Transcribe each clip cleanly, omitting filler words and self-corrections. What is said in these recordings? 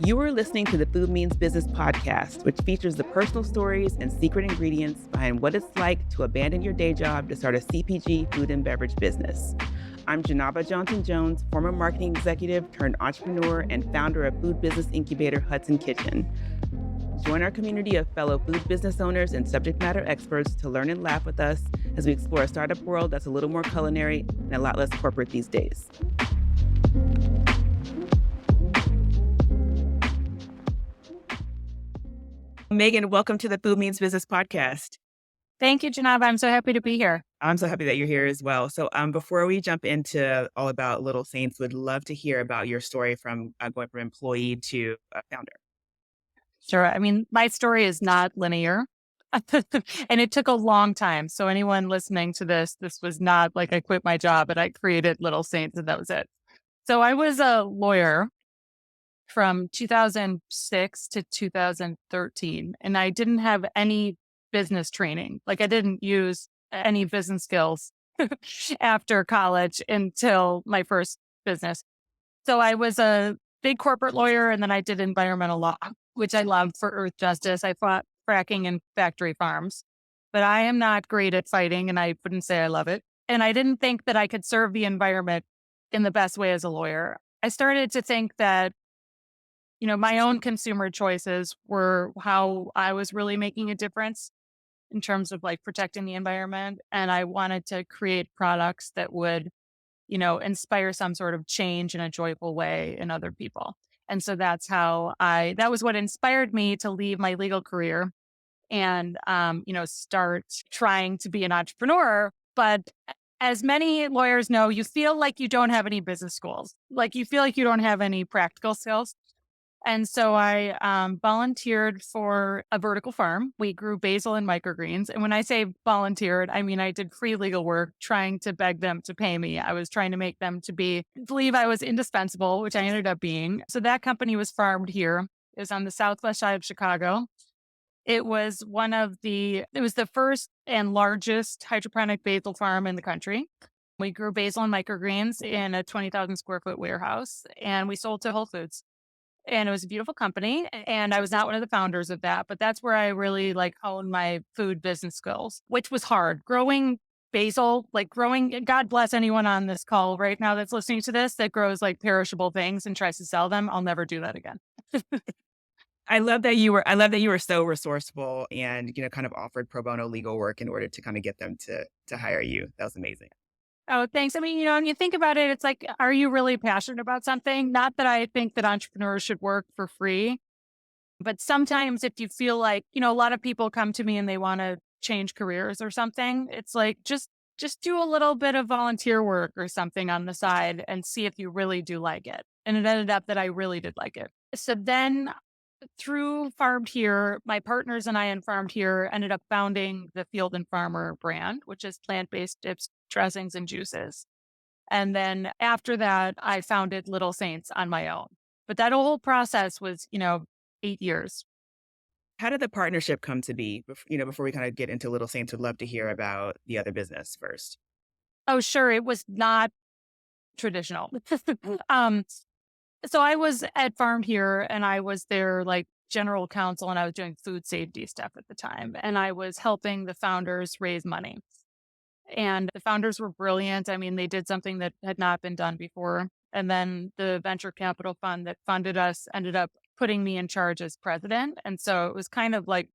You are listening to the Food Means Business podcast, which features the personal stories and secret ingredients behind what it's like to abandon your day job to start a CPG food and beverage business. I'm Janaba Johnson-Jones, former marketing executive turned entrepreneur and founder of food business incubator Hudson Kitchen. Join our community of fellow food business owners and subject matter experts to learn and laugh with us as we explore a startup world that's a little more culinary and a lot less corporate these days. Megan, welcome to the Food Means Business podcast. Thank you, Janab. I'm so happy to be here. I'm so happy that you're here as well. So before we jump into all about Little Saints, would love to hear about your story from going from employee to founder. Sure. I mean, my story is not linear and it took a long time. So anyone listening to this was not like I quit my job and I created Little Saints and that was it. So I was a lawyer from 2006 to 2013, and I didn't have any business training. Like I didn't use any business skills after college until my first business. So I was a big corporate lawyer, and then I did environmental law, which I loved for earth justice. I fought fracking and factory farms, but I am not great at fighting, and I wouldn't say I love it. And I didn't think that I could serve the environment in the best way as a lawyer. I started to think that my own consumer choices were how I was really making a difference in terms of like protecting the environment. And I wanted to create products that would, inspire some sort of change in a joyful way in other people. And so that was what inspired me to leave my legal career and, start trying to be an entrepreneur. But as many lawyers know, you feel like you don't have any business skills, like you feel like you don't have any practical skills. And so I volunteered for a vertical farm. We grew basil and microgreens. And when I say volunteered, I mean, I did free legal work trying to beg them to pay me. I was trying to make them believe I was indispensable, which I ended up being. So that company was farmed here. It was on the southwest side of Chicago. It was the first and largest hydroponic basil farm in the country. We grew basil and microgreens in a 20,000 square foot warehouse, and we sold to Whole Foods. And it was a beautiful company. And I was not one of the founders of that, but that's where I really honed my food business skills, which was hard. Growing basil, God bless anyone on this call right now that's listening to this that grows perishable things and tries to sell them. I'll never do that again. I love that you were so resourceful and, kind of offered pro bono legal work in order to kind of get them to hire you. That was amazing. Oh, thanks. I mean, when you think about it, it's like, are you really passionate about something? Not that I think that entrepreneurs should work for free, but sometimes if you feel like, a lot of people come to me and they want to change careers or something, it's like, just do a little bit of volunteer work or something on the side and see if you really do like it. And it ended up that I really did like it. So then through Farmed Here, my partners and I in Farmed Here ended up founding the Field and Farmer brand, which is plant-based dips, dressings, and juices. And then after that, I founded Little Saints on my own. But that whole process was, 8 years. How did the partnership come to be? Before we kind of get into Little Saints, would love to hear about the other business first. Oh, sure. It was not traditional. So I was at Farmed Here and I was their general counsel, and I was doing food safety stuff at the time. And I was helping the founders raise money. And the founders were brilliant. I mean, they did something that had not been done before. And then the venture capital fund that funded us ended up putting me in charge as president. And so it was kind of like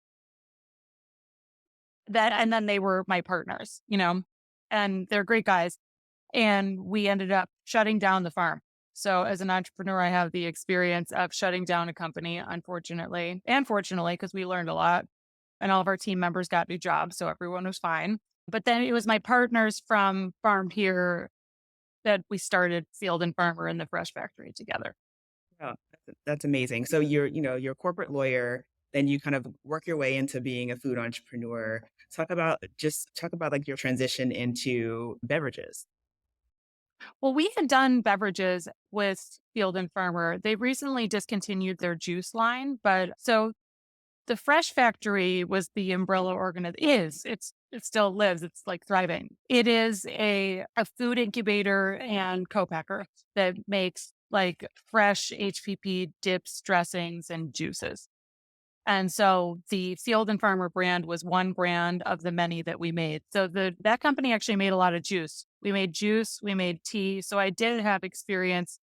that. And then they were my partners, and they're great guys. And we ended up shutting down the farm. So as an entrepreneur, I have the experience of shutting down a company, unfortunately, and fortunately, because we learned a lot and all of our team members got new jobs. So everyone was fine. But then it was my partners from Farmed Here that we started Field and Farmer in the Fresh Factory together. Oh, that's amazing. So you're a corporate lawyer, then you kind of work your way into being a food entrepreneur. Talk about your transition into beverages. Well, we had done beverages with Field and Farmer. They recently discontinued their juice line, but so the Fresh Factory was the umbrella organization. It still lives. It's thriving. It is a food incubator and co-packer that makes like fresh HPP dips, dressings, and juices. And so the Field and Farmer brand was one brand of the many that we made. So that company actually made a lot of juice. We made juice, we made tea. So I did have experience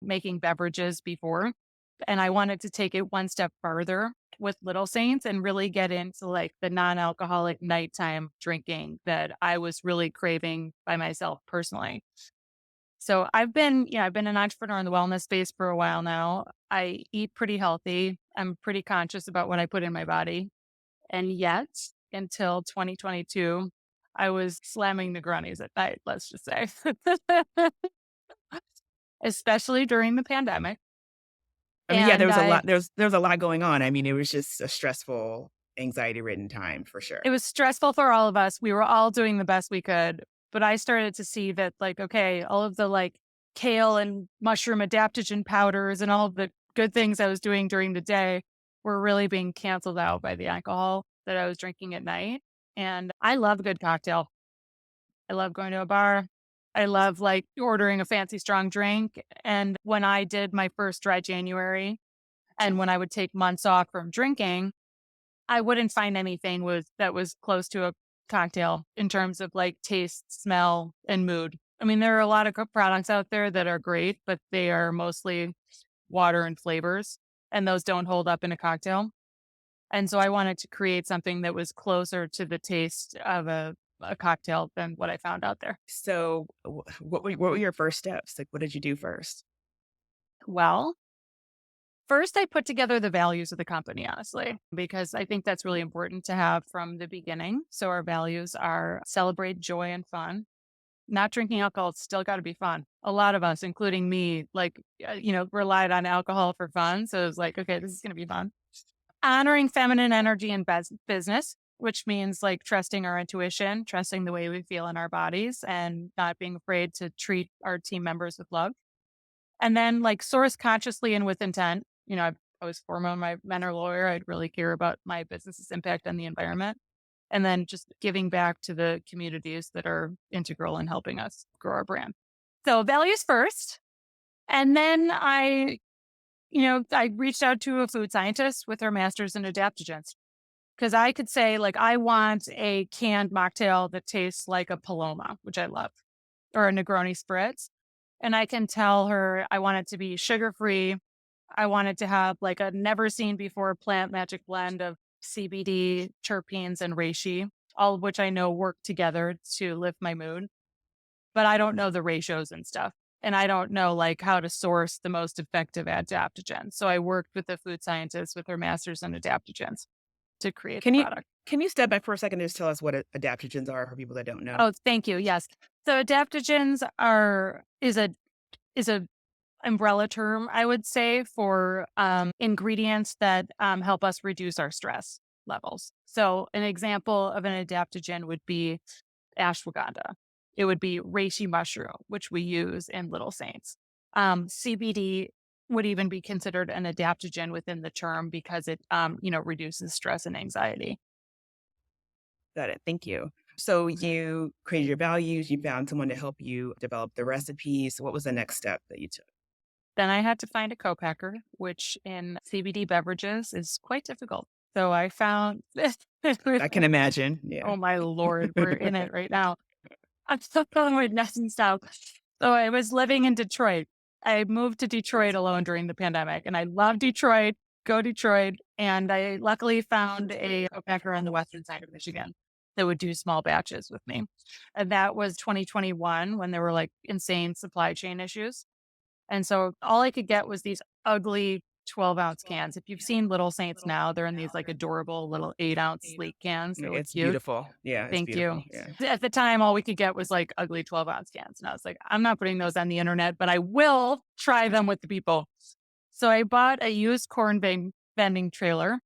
making beverages before, and I wanted to take it one step further with Little Saints and really get into like the non-alcoholic nighttime drinking that I was really craving by myself personally. So I've been an entrepreneur in the wellness space for a while now. I eat pretty healthy. I'm pretty conscious about what I put in my body. And yet, until 2022, I was slamming Negronis at night, let's just say, especially during the pandemic. I mean, yeah, there And was a lot there was a lot going on. I mean, it was just a stressful, anxiety-ridden time for sure. it was stressful for all of us. We were all doing the best we could. But I started to see that, like, okay, all of the like kale and mushroom adaptogen powders and all of the good things I was doing during the day were really being canceled out by the alcohol that I was drinking at night. And I love a good cocktail. I love going to a bar. I love like ordering a fancy strong drink. And when I did my first dry January and when I would take months off from drinking, I wouldn't find anything that was close to a cocktail in terms of like taste, smell, and mood. I mean, there are a lot of products out there that are great, but they are mostly water and flavors, and those don't hold up in a cocktail. And so I wanted to create something that was closer to the taste of a cocktail than what I found out there. So, what were your first steps? Like, what did you do first? Well, first, I put together the values of the company, honestly, because I think that's really important to have from the beginning. So, our values are celebrate joy and fun. Not drinking alcohol, it's still got to be fun. A lot of us, including me, like, relied on alcohol for fun. So, it was like, okay, this is going to be fun. Honoring feminine energy in business, which means like trusting our intuition, trusting the way we feel in our bodies, and not being afraid to treat our team members with love. And then like source consciously and with intent. I was former my mentor lawyer. I'd really care about my business's impact on the environment. And then just giving back to the communities that are integral in helping us grow our brand. So values first. And then I reached out to a food scientist with her master's in adaptogens because I could say like, I want a canned mocktail that tastes like a Paloma, which I love, or a Negroni spritz. And I can tell her I want it to be sugar free. I want it to have like a never seen before plant magic blend of CBD, terpenes, and reishi, all of which I know work together to lift my mood. But I don't know the ratios and stuff. And I don't know like how to source the most effective adaptogens. So I worked with a food scientist with her master's in adaptogens to create the Can you product. can you step back for a second and just tell us what adaptogens are for people that don't know? Oh, thank you. Yes. So adaptogens is a umbrella term, I would say, for ingredients that help us reduce our stress levels. So an example of an adaptogen would be ashwagandha. It would be reishi mushroom, which we use in Little Saints. CBD would even be considered an adaptogen within the term because it, reduces stress and anxiety. Got it. Thank you. So you created your values. You found someone to help you develop the recipes. What was the next step that you took? Then I had to find a co-packer, which in CBD beverages is quite difficult. So I found I can imagine. Yeah. oh my Lord, we're in it right now. I'm still going with nesting style. So I was living in Detroit. I moved to Detroit alone during the pandemic and I love Detroit, go Detroit. And I luckily found a co-packer on the western side of Michigan that would do small batches with me. And that was 2021 when there were like insane supply chain issues. And so all I could get was these ugly 12-ounce cans. If you've seen Little Saints now, they're in these like adorable little 8-ounce sleek cans. They look It's cute. beautiful. Yeah, it's Thank you. beautiful. Yeah. At the time, all we could get was like ugly 12-ounce cans. And I was like, I'm not putting those on the internet, but I will try them with the people. So I bought a used vending trailer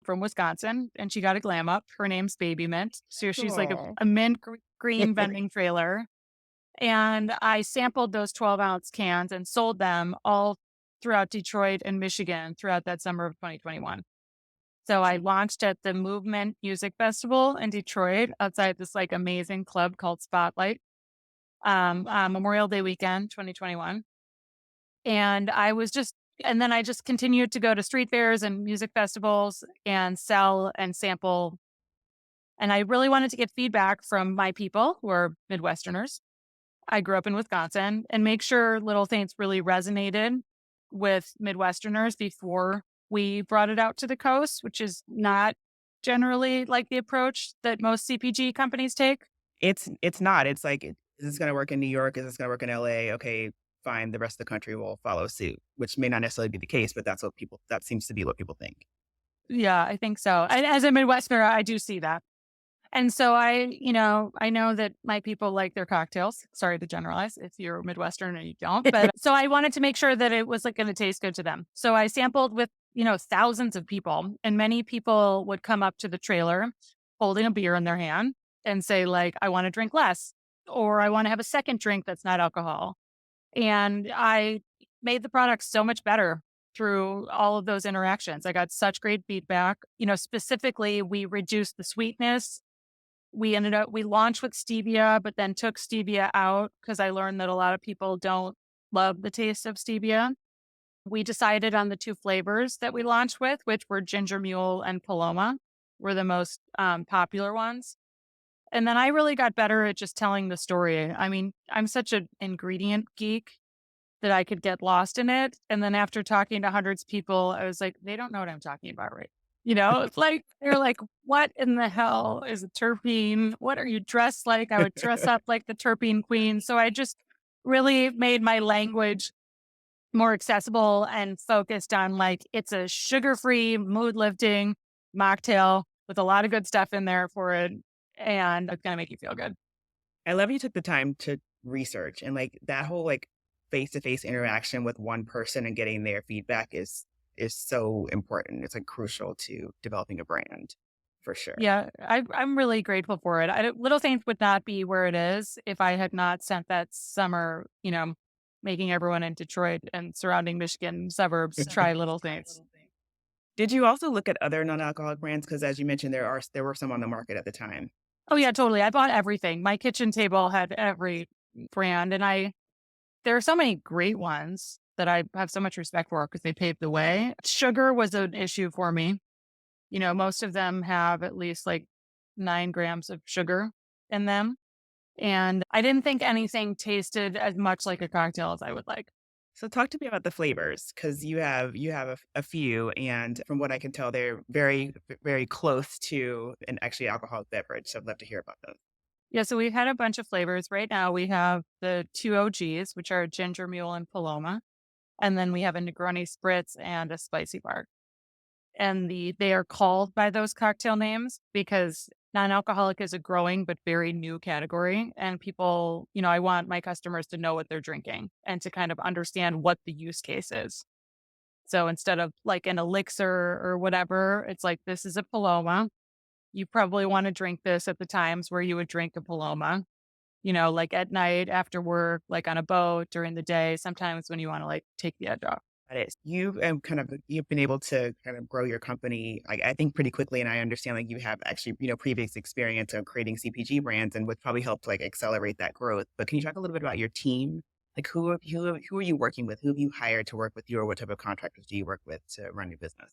from Wisconsin and she got a glam up. Her name's Baby Mint. So she's like Aw. a mint green vending trailer. And I sampled those 12-ounce cans and sold them all throughout Detroit and Michigan throughout that summer of 2021. So I launched at the Movement Music Festival in Detroit outside this like amazing club called Spotlight, Memorial Day weekend, 2021. And and then I just continued to go to street fairs and music festivals and sell and sample. And I really wanted to get feedback from my people who are Midwesterners. I grew up in Wisconsin and make sure Little Saints really resonated with Midwesterners before we brought it out to the coast, which is not generally like the approach that most CPG companies take. It's not. It's like, is this gonna work in New York? Is this gonna work in LA? Okay, fine, the rest of the country will follow suit, which may not necessarily be the case, but that seems to be what people think. Yeah, I think so. And as a Midwesterner, I do see that. And so I know that my people like their cocktails. Sorry to generalize if you're Midwestern and you don't. But so I wanted to make sure that it was like going to taste good to them. So I sampled with, thousands of people, and many people would come up to the trailer holding a beer in their hand and say, like, I want to drink less, or I want to have a second drink that's not alcohol. And I made the product so much better through all of those interactions. I got such great feedback. Specifically, we reduced the sweetness. We launched with stevia, but then took stevia out because I learned that a lot of people don't love the taste of stevia. We decided on the two flavors that we launched with, which were ginger mule and paloma, were the most popular ones. And then I really got better at just telling the story. I mean, I'm such an ingredient geek that I could get lost in it. And then after talking to hundreds of people, I was like, they don't know what I'm talking about, right? It's like, they're like, what in the hell is a terpene? What are you dressed like? I would dress up like the terpene queen. So I just really made my language more accessible and focused on like, it's a sugar free, mood lifting mocktail with a lot of good stuff in there for it. And it's going to make you feel good. I love you took the time to research, and like that whole like face-to-face interaction with one person and getting their feedback is so important. It's like crucial to developing a brand for sure. Yeah, I'm really grateful for it. Little Things would not be where it is if I had not spent that summer, making everyone in Detroit and surrounding Michigan suburbs try Little Things. Did you also look at other non-alcoholic brands? Because as you mentioned, there were some on the market at the time. Oh yeah, totally. I bought everything. My kitchen table had every brand, and there are so many great ones that I have so much respect for because they paved the way. Sugar was an issue for me. Most of them have at least like 9 grams of sugar in them. And I didn't think anything tasted as much like a cocktail as I would like. So talk to me about the flavors, because you have a few, and from what I can tell, they're very close to an actually alcoholic beverage. So I'd love to hear about those. Yeah, so we've had a bunch of flavors. Right now we have the two OGs, which are ginger mule and paloma. And then we have a Negroni spritz and a spicy bark. And they are called by those cocktail names because non-alcoholic is a growing but very new category. And people, I want my customers to know what they're drinking and to kind of understand what the use case is. So instead of like an elixir or whatever, it's like this is a paloma. You probably want to drink this at the times where you would drink a paloma, like at night, after work, like on a boat during the day, sometimes when you want to like take the edge off. That is, you've been able to kind of grow your company, I think pretty quickly, and I understand like you have actually previous experience of creating CPG brands, and would probably help like accelerate that growth. But can you talk a little bit about your team? Like who are you working with? Who have you hired to work with you, or what type of contractors do you work with to run your business?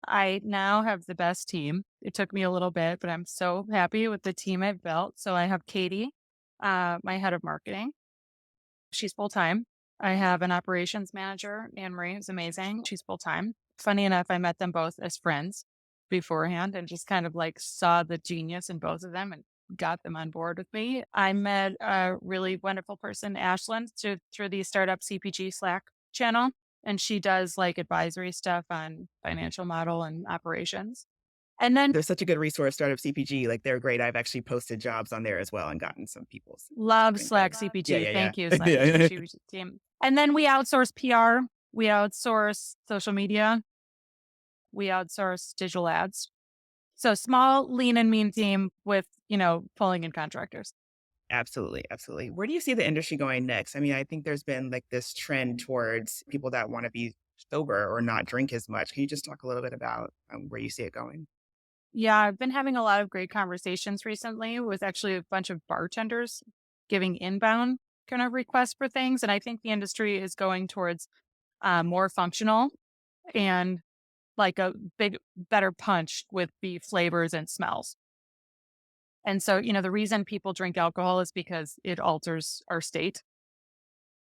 I now have the best team. It took me a little bit, but I'm so happy with the team I've built. So I have Katie, my head of marketing. She's full time. I have an operations manager, Anne Marie, who's amazing. She's full time. Funny enough, I met them both as friends beforehand and just kind of like saw the genius in both of them and got them on board with me. I met a really wonderful person, Ashlyn, through the Startup CPG Slack channel. And she does like advisory stuff on financial model and operations. And then There's such a good resource, Startup CPG. Like they're great. I've actually posted jobs on there as well and gotten some people's love feedback. Slack Yeah, CPG. yeah, Thank you, yeah. Slack Yeah. CPG team. And then we outsource PR, we outsource social media, we outsource digital ads. So small, lean and mean team with, pulling in contractors. Absolutely, absolutely. Where do you see the industry going next? I mean, I think there's been like this trend towards people that want to be sober or not drink as much. Can you just talk a little bit about where you see it going? Yeah, I've been having a lot of great conversations recently with actually a bunch of bartenders giving inbound. kind of request for things. And I think the industry is going towards more functional and like a better punch with the flavors and smells. And so, the reason people drink alcohol is because it alters our state.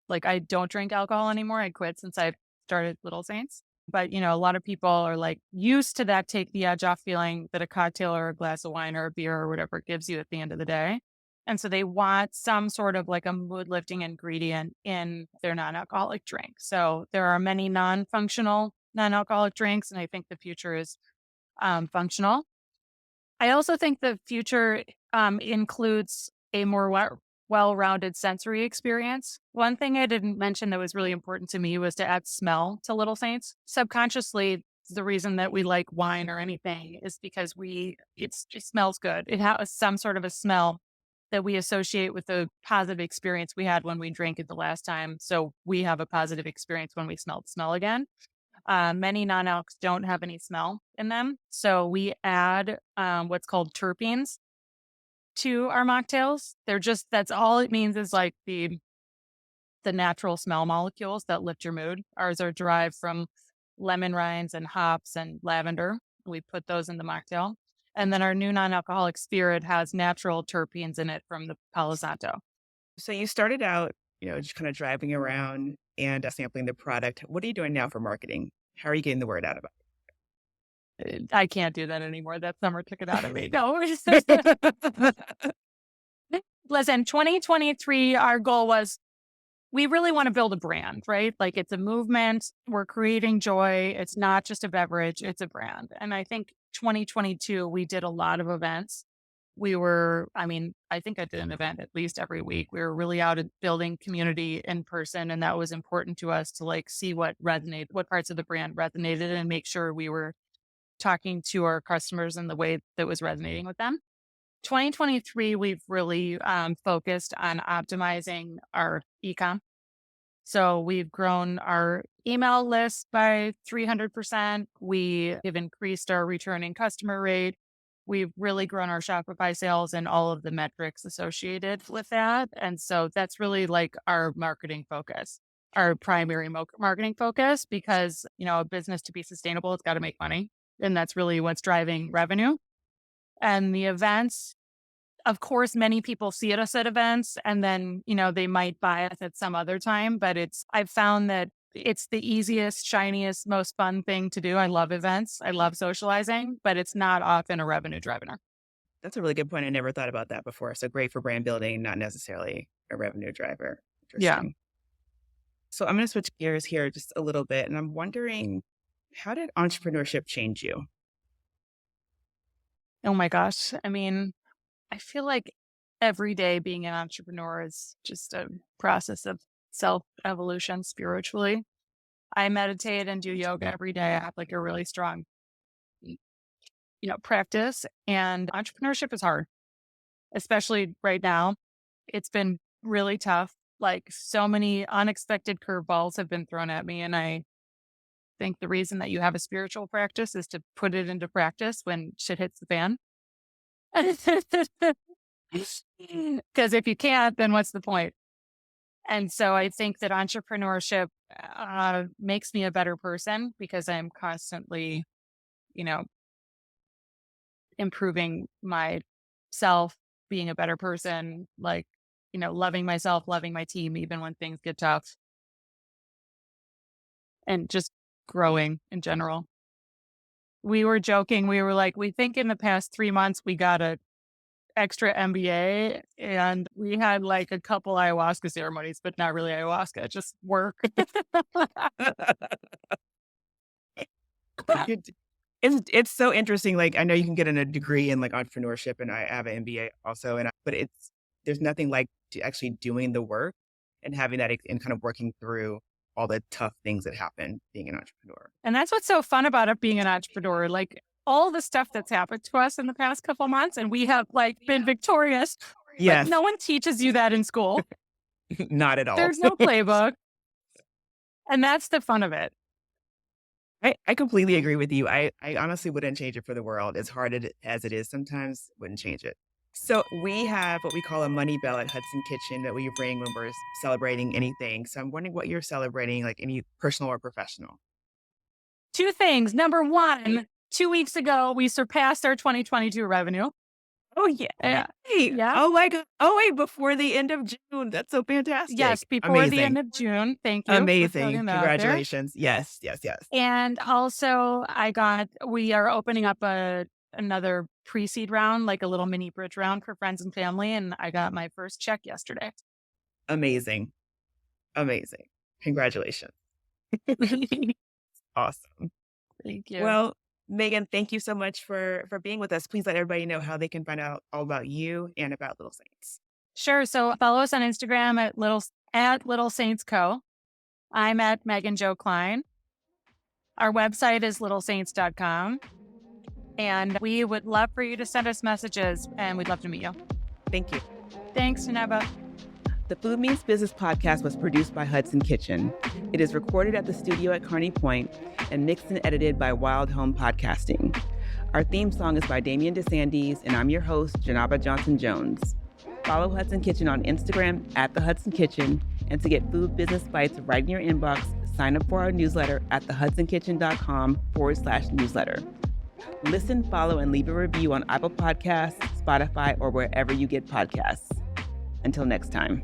Like, I don't drink alcohol anymore. I quit since I started Little Saints. But, a lot of people are like used to that take the edge off feeling that a cocktail or a glass of wine or a beer or whatever it gives you at the end of the day. And so they want some sort of like a mood lifting ingredient in their non alcoholic drink. So there are many non functional non alcoholic drinks. And I think the future is functional. I also think the future includes a more well-rounded sensory experience. One thing I didn't mention that was really important to me was to add smell to Little Saints. Subconsciously, the reason that we like wine or anything is because it smells good. It has some sort of a smell that we associate with the positive experience we had when we drank it the last time. So we have a positive experience when we smell the smell again. Many non-alcs don't have any smell in them. So we add what's called terpenes to our mocktails. That's all it means is like the natural smell molecules that lift your mood. Ours are derived from lemon rinds and hops and lavender. We put those in the mocktail. And then our new non-alcoholic spirit has natural terpenes in it from the Palo Santo. So you started out, just kind of driving around and sampling the product. What are you doing now for marketing? How are you getting the word out about I can't do that anymore. That summer took it out of me. No. it? Listen, 2023, our goal was we really want to build a brand, right? Like it's a movement. We're creating joy. It's not just a beverage, it's a brand. And I think 2022, we did a lot of events. I think I did an event at least every week. We were really out at building community in person. And that was important to us to like see what parts of the brand resonated and make sure we were talking to our customers in the way that was resonating with them. 2023, we've really focused on optimizing our e-com. So we've grown our email list by 300%. We have increased our returning customer rate. We've really grown our Shopify sales and all of the metrics associated with that. And so that's really like our marketing focus, our primary marketing focus, because, a business to be sustainable, it's got to make money. And that's really what's driving revenue. And the events, of course, many people see us at events and then, they might buy us at some other time, but I've found that it's the easiest, shiniest, most fun thing to do. I love events. I love socializing, but it's not often a revenue driver. That's a really good point. I never thought about that before. So great for brand building, not necessarily a revenue driver. Yeah. Interesting. So I'm going to switch gears here just a little bit. And I'm wondering, how did entrepreneurship change you? Oh my gosh. I feel like every day being an entrepreneur is just a process of self-evolution spiritually. I meditate and do yoga every day. I have like a really strong, practice, and entrepreneurship is hard, especially right now. It's been really tough. Like so many unexpected curveballs have been thrown at me. And I think the reason that you have a spiritual practice is to put it into practice when shit hits the fan. Because if you can't, then what's the point? And so I think that entrepreneurship makes me a better person because I'm constantly, improving myself, being a better person, like, loving myself, loving my team, even when things get tough, and just growing in general. We were joking. We were like, we think in the past 3 months we got a extra MBA and we had like a couple ayahuasca ceremonies, but not really ayahuasca, just work. It's so interesting. Like, I know you can get a degree in like entrepreneurship, and I have an MBA also, but there's nothing like actually doing the work and having that and kind of working through all the tough things that happen being an entrepreneur. And that's what's so fun about it being an entrepreneur. Like all the stuff that's happened to us in the past couple months, and we have like been victorious. Yes. But no one teaches you that in school. Not at all. There's no playbook. And that's the fun of it. I completely agree with you. I honestly wouldn't change it for the world. As hard as it is sometimes, wouldn't change it. So we have what we call a money bell at Hudson Kitchen that we ring when we're celebrating anything. So I'm wondering what you're celebrating, like any personal or professional. Two things. Number one, 2 weeks ago, we surpassed our 2022 revenue. Oh yeah. Yeah. Yeah. Oh my God. Oh wait, before the end of June. That's so fantastic. Yes, before the end of June. Thank you. For Amazing. putting that out there. Congratulations. Yes. And also, we are opening up another pre-seed round, like a little mini bridge round for friends and family. And I got my first check yesterday. Amazing. Congratulations. Awesome. Thank you. Well, Megan, thank you so much for being with us. Please let everybody know how they can find out all about you and about Little Saints. Sure. So follow us on Instagram at Little Saints Co. I'm at Megan Klein. Our website is littlesaints.com. And we would love for you to send us messages, and we'd love to meet you. Thank you. Thanks, Janaba. The Food Means Business podcast was produced by Hudson Kitchen. It is recorded at the studio at Kearney Point and mixed and edited by Wild Home Podcasting. Our theme song is by Damian DeSandes, and I'm your host, Janaba Johnson-Jones. Follow Hudson Kitchen on Instagram at The Hudson Kitchen, and to get food business bites right in your inbox, sign up for our newsletter at thehudsonkitchen.com/newsletter. Listen, follow, and leave a review on Apple Podcasts, Spotify, or wherever you get podcasts. Until next time.